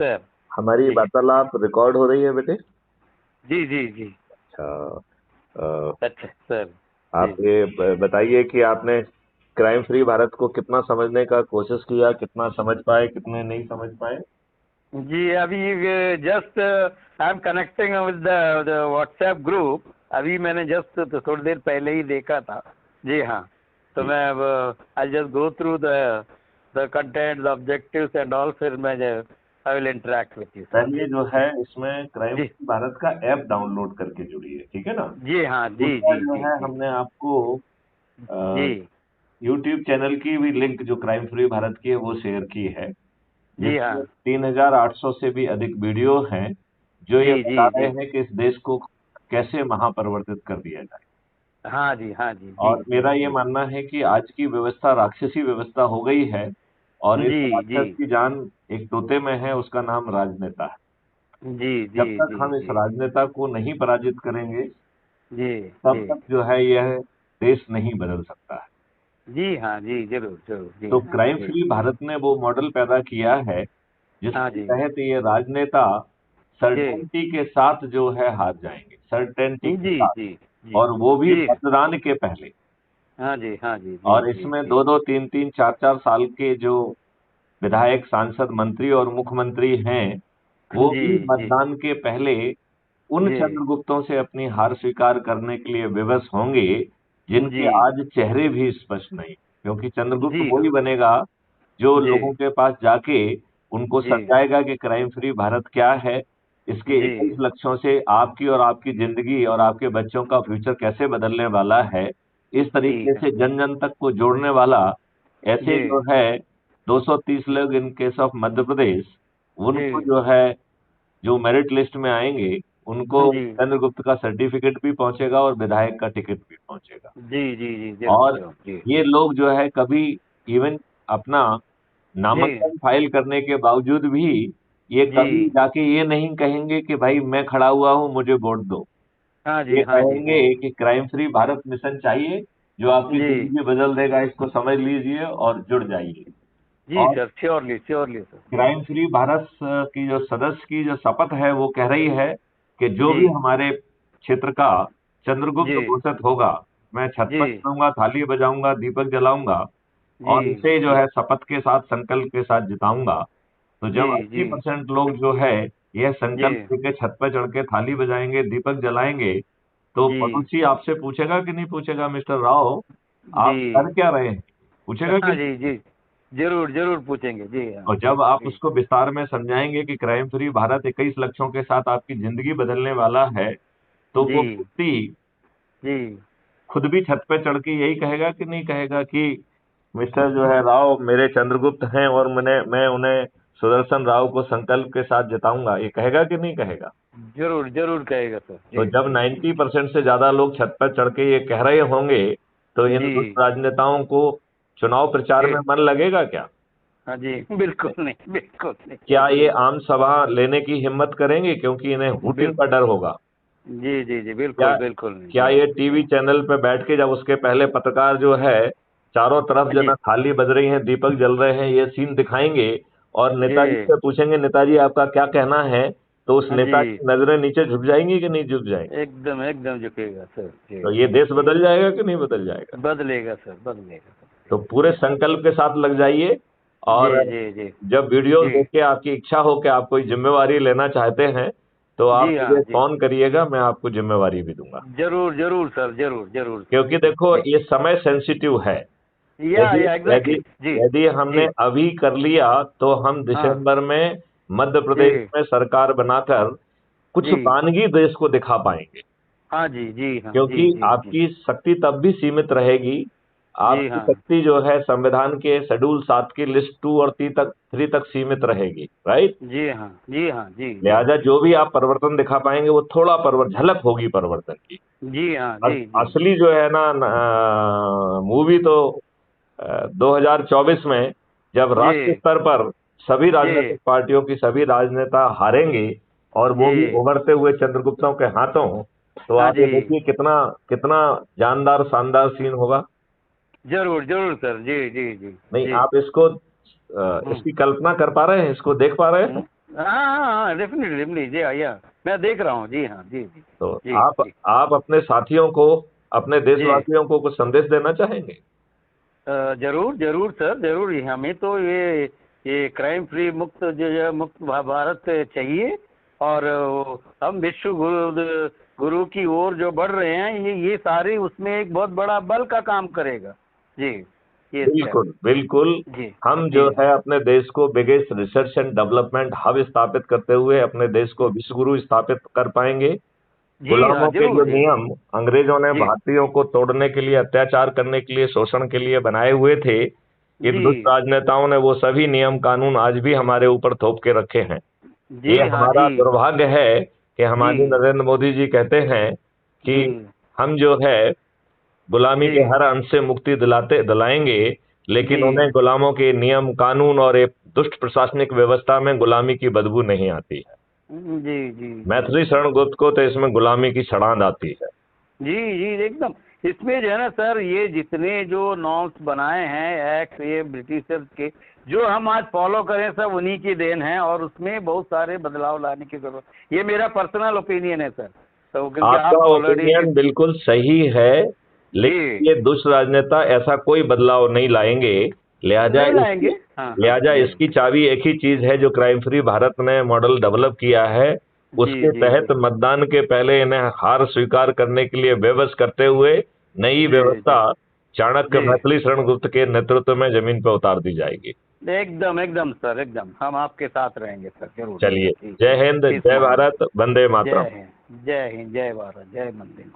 Sir. हमारी जी वार्तालाप record हो रही है बेटे। जी जी जी। अच्छा। अ, अच्छा सर। जी आप ये बताइए कि आपने क्राइम फ्री भारत को कितना समझने का कोशिश किया, कितना समझ पाए, कितने नहीं समझ पाए। जी। अभी just I am connecting with the WhatsApp group. अभी मैंने जस्ट तो थोड़ी देर पहले ही देखा था। जी हाँ। तो जी। मैं अब I just go through the content, the objectives and all, फिर मैं I will interact with you sir. पहले जो है इसमें क्राइम जी फ्री भारत का ऐप डाउनलोड करके जुड़िए, ठीक है ना। जी हाँ। जी दूसरा जी जो जी है जी हमने आपको जी यूट्यूब चैनल की भी लिंक जो क्राइम फ्री भारत की है वो शेयर की है, जी जिसमें हाँ। 3,800 से भी अधिक वीडियो हैं जो ये जी जी बता रहे जी। हैं कि इस देश को कैसे महापरिवर्तित कर दिया जाए। हाँ जी हाँ जी। जी और जी मेरा ये जी मानना है कि आज की व्यवस्था राक्षसी व्यवस्था हो गई है, और इस जी जी राक्षस की जान एक तोते में है, उसका नाम राजनेता है। जी जी जब तक जी हम इस जी राजनेता को नहीं पराजित करेंगे, जी तब जी तक जो है यह देश नहीं बदल सकता है। जी हाँ। जी जरूर जरूर। जी तो हाँ। क्राइम जी फ्री भारत ने वो मॉडल पैदा किया है हाँ जिसके जी तहत ये राजनेता जी सर्टेनिटी के साथ जो है हार जाएंगे, सर्टेनिटी के जी साथ, जी जी और वो भी जी मतदान के पहले। हाँ जी हाँ जी। जी और जी इसमें जी 2-2, 3-3, 4-4 साल के जो विधायक, सांसद, मंत्री और मुख्यमंत्री हैं, वो जी भी जी मतदान के पहले उन जी चंद्रगुप्तों से अपनी हार स्वीकार करने के लिए विवश होंगे जिनके जी आज चेहरे भी स्पष्ट नहीं, क्योंकि चंद्रगुप्त जी हाँ। वही बनेगा जो जी लोगों के पास जाके उनको जी समझाएगा कि क्राइम फ्री भारत क्या है, इसके जी 21 लक्ष्यों से आपकी और आपकी जिंदगी और आपके बच्चों का फ्यूचर कैसे बदलने वाला है। इस तरीके ठीक है। से जन जन तक को जोड़ने वाला, ऐसे जी जो है 230 लोग in case of Madhya Pradesh, जी उनको जो है जो मेरिट लिस्ट में आएंगे उनको जी चंद्रगुप्त का सर्टिफिकेट भी पहुंचेगा और विधायक का टिकट भी पहुंचेगा। जी जी जी जरूर और जरूर। जी ये लोग जो है कभी इवन अपना जी नामांकन फाइल करने के बावजूद भी ये जी कभी जाके ये नहीं कहेंगे कि भाई मैं खड़ा हुआ हूं मुझे वोट दो। हाँ जी ये हाँ जी कहेंगे हाँ कि क्राइम फ्री भारत मिशन चाहिए जो आपकी जी जिंदगी बदल देगा, इसको समझ लीजिए और जुड़ जाइए। जी और sir. Surely surely sir. Crime free Bharat की जो सदस्य की जो शपथ है वो कह रही है कि जो जी भी हमारे क्षेत्र का चंद्रगुप्त जी घोषित होगा, मैं छत जी पर चढ़ूंगा, थाली बजाऊंगा, दीपक जलाऊंगा जी और उसे जो जी है शपथ के साथ, संकल्प के साथ जिताऊंगा। तो जी जब जी 80% लोग जो है यह जी संकल्प लेके छत पर चढ़ के थाली बजाएंगे, दीपक जलाएंगे, तो जी पड़ोसी आपसे पूछेगा कि नहीं पूछेगा, मिस्टर राव जी। आप कर क्या रहे हैं, पूछेगा कि हाँ नहीं? जी जी। जरूर जरूर पूछेंगे। जी हाँ। और जब आप जी उसको विस्तार में समझाएंगे कि क्राइम फ्री भारत 21 लक्ष्यों के साथ आपकी जिंदगी बदलने वाला है, तो जी वो व्यक्ति जी खुद भी छत पे चढ़ के यही कहेगा कि नहीं कहेगा कि मिस्टर जो है राव मेरे चंद्रगुप्त हैं और मैं उन्हें सुदर्शन राव को संकल्प के साथ जिताऊंगा, ये कहेगा कि नहीं कहेगा? जरूर जरूर कहेगा सर। तो जी जब जी जी 90% से ज्यादा लोग छत पर चढ़ के ये कह रहे होंगे, तो इन जी कुछ राजनेताओं को चुनाव प्रचार जी में मन लगेगा क्या? हाँ जी। बिल्कुल नहीं, बिल्कुल नहीं। क्या जी ये आम सभा लेने की हिम्मत करेंगे, क्योंकि इन्हें हुटिंग बिल का डर होगा? जी जी जी क्या बिल्कुल बिल्कुल नहीं। क्या जी ये जी टीवी चैनल पे बैठ के जब उसके पहले पत्रकार जो है चारों तरफ जो जी ना थाली बज रही है, दीपक जल रहे हैं, ये सीन दिखाएंगे और नेताजी जी से पूछेंगे नेताजी आपका क्या कहना है, तो उस हाँ जी। नेता की नजरें नीचे झुक जाएंगी कि नहीं झुक जाएंगी? एकदम एकदम झुकेगा सर। जी तो ये जी देश जी। बदल जाएगा कि नहीं बदल जाएगा? बदलेगा सर, बदलेगा तो सर। पूरे संकल्प के साथ लग जाइए। जी और जी जी जब वीडियो जी देख के आपकी इच्छा हो कि आप कोई जिम्मेवारी लेना चाहते हैं, तो आप जी मुझे हाँ जी। फोन करिएगा, मैं आपको जिम्मेवारी भी दूंगा। जरूर जरूर सर, जरूर जरूर सर। क्योंकि देखो जी ये समय सेंसिटिव है। यदि या यदि एग्जैक्टली। जी यदि हमने जी अभी कर लिया तो हम हाँ दिसंबर में मध्य प्रदेश जी में सरकार बनाकर कुछ जी वानगी देश को दिखा पाएंगे। हाँ जी जी हाँ क्योंकि जी जी जी आपकी शक्ति तब भी सीमित रहेगी, जी आपकी हाँ शक्ति जो है संविधान के शेड्यूल 7 की लिस्ट 2 और 3 तक सीमित रहेगी, राइट। जी हाँ जी हाँ जी जी लिहाजा जो भी आप परिवर्तन दिखा पाएंगे वो थोड़ा झलक होगी परिवर्तन की। जी हाँ जी जी जी असली जो है ना मूवी तो 2024 में जब राष्ट्रीय जी स्तर पर सभी जी राजनीतिक पार्टियों की सभी राजनेता हारेंगे और वो भी जी उभरते हुए चंद्रगुप्तों के हाथों, तो हाँ आप ये जी। देखिए कितना कितना जानदार शानदार सीन होगा। जरूर जरूर सर। जी जी जी नहीं जी। आप इसको हम्म इसकी कल्पना कर पा रहे हैं, इसको देख पा रहे हैं? हाँ, डेफिनेटली जी हाँ, या मैं देख रहा हूँ जी हाँ, जी जी तो जी जी आप अपने साथियों को, अपने जी। देशवासियों को कुछ संदेश देना चाहेंगे? जरूर जरूर सर, जरूर। हमें तो ये क्राइम फ्री मुक्त जो मुक्त भारत चाहिए। और हम विश्व गुरु की ओर जो बढ़ रहे हैं, ये सारी उसमें एक बहुत बड़ा बल का काम करेगा जी, ये स्टेप। बिल्कुल बिल्कुल। जी हम जी जो है अपने देश को biggest research and development hub स्थापित करते हुए अपने देश को विश्व गुरु स्थापित कर पाएंगे। जी हाँ, गुलामों के जरूर जो जी हाँ नियम अंग्रेजों ने जी भारतीयों को तोड़ने के लिए, अत्याचार करने के लिए, शोषण के लिए बनाए हुए थे, इन दुष्ट जी राजनेताओं ने वो सभी नियम कानून आज भी हमारे ऊपर थोप के रखे हैं। जी ये हाँ हमारा जी दुर्भाग्य है कि जी हमारे नरेंद्र मोदी जी कहते हैं कि जी हम जो है गुलामी जी के हर अंश से मुक्ति दिलाएंगे, लेकिन जी उन्हें गुलामों के नियम कानून और एक दुष्ट प्रशासनिक व्यवस्था में गुलामी की बदबू नहीं आती है। जी जी जी मैथिली शरण गुप्त को तो इसमें गुलामी की सड़ांध आती है। जी जी एकदम। इसमें जो है ना सर, ये जितने जो नॉर्म्स बनाए हैं एक्ट, ये ब्रिटिशर्स के, जो हम आज फॉलो करें, सब उन्हीं की देन है। और उसमें बहुत सारे बदलाव लाने की जरूरत, ये मेरा पर्सनल ओपिनियन है सर। तो क्योंकि आपका आप ऑलरेडी ओपिनियन बिल्कुल सही है, जी लेकिन ये दुष्ट राजनेता ऐसा कोई बदलाव नहीं लाएंगे। लिहाजा नहीं इसकी लाएंगे। हाँ हाँ लिहाजा जी इसकी चाबी एक ही चीज है जो क्राइम फ्री भारत ने मॉडल डेवलप किया है। जी उसके जी तहत जी मतदान के पहले इन्हें हार स्वीकार करने के लिए विवश करते हुए नई जी व्यवस्था जी चाणक्य जी मैथिली शरण गुप्त के नेतृत्व में जमीन पर उतार दी जाएगी। एकदम एकदम सर, एकदम हम आपके साथ रहेंगे सर, जरूर चलिए, ठीक जय है। हिंद, इस जय मामले भारत, वंदे में जय मातरम। हिंद, जय हिंद, जय भारत, जय मंदिर।